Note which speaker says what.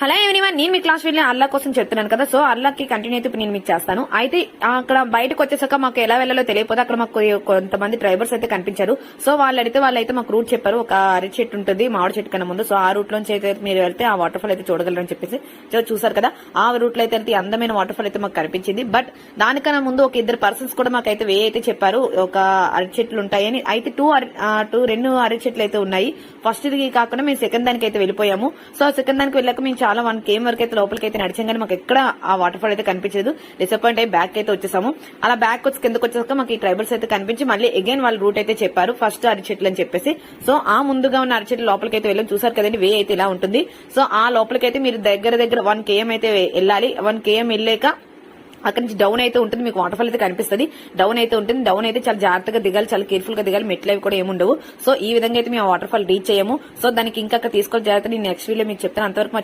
Speaker 1: Hello everyone, నేను మీ class video అల్లా కోసం చెప్తున్నాను కదా. సో అల్లాకి కంటిన్యూ అయితే నేను మీకు చేస్తాను. అయితే అక్కడ బయటకు వచ్చేసాక మాకు ఎలా వెళ్ళాలో తెలియకపోతే అక్కడ మాకు కొంతమంది డ్రైవర్స్ అయితే కనిపించారు. సో వాళ్ళైతే మాకు రూట్ చెప్పారు. ఒక అరటి చెట్టు ఉంటుంది మామిడి చెట్టు కన్నా ముందు. సో ఆ రూట్ లోంచి అయితే మీరు వెళ్తే ఆ వాటర్ ఫాల్ అయితే చూడగలరని చెప్పేసి చూసారు కదా. ఆ రూట్ లో అయితే అందమైన వాటర్ ఫాల్ అయితే మాకు కనిపించింది. బట్ దానికన్నా ముందు ఒక ఇద్దరు పర్సన్స్ కూడా మాకు అయితే అయితే చెప్పారు ఒక అరటి చెట్లు ఉంటాయని. అయితే రెండు అరటి చెట్లు అయితే ఉన్నాయి. ఫస్ట్ ఇది కాకుండా మేము సెకండ్ దానికి అయితే వెళ్ళిపోయాము. సో సెకండ్ దానికి వెళ్ళాక మేము చాలా 1 km వరకు అయితే లోపలికి అయితే నడిచాం, కానీ మాకు ఎక్కడ ఆ వాటర్ ఫాల్ అయితే కనిపించలేదు. డిసప్పాయింట్ అయ్యి బ్యాక్ అయితే వచ్చేసాము. అలా బ్యాక్ వచ్చి కిందకు వచ్చాక మాకు ఈ ట్రైబల్స్ అయితే కనిపించి మళ్ళీ అగైన్ వాళ్ళ రూట్ అయితే చెప్పారు, ఫస్ట్ అరిచెట్లు అని చెప్పేసి. సో ఆ ముందుగా ఉన్న అరిచెట్లు లోపలికి అయితే వెళ్ళాం. చూసారు కదండి, వే అయితే ఇలా ఉంటుంది. సో ఆ లోపలికి అయితే మీరు దగ్గర 1 km అయితే వెళ్ళాలి. 1 km వెళ్ళాక అక్కడి నుంచి డౌన్ అయితే ఉంటుంది. మీకు వాటర్ ఫాల్ అయితే కనిపిస్తుంది. డౌన్ అయితే ఉంటుంది. డౌన్ అయితే చాలా జాగ్రత్తగా దిగాలి, చాలా కేర్ఫుల్ గా దిగాలి. మెట్లు అవి కూడా ఏముండవు. సో ఈ విధంగా అయితే మేము వాటర్ ఫాల్ రీచ్ అయ్యాము. సో దానికి ఇంకా తీసుకోవాలి జాగ్రత్త నేను నెక్స్ట్ వీడియో మీకు చెప్తాను. అంతవరకు మా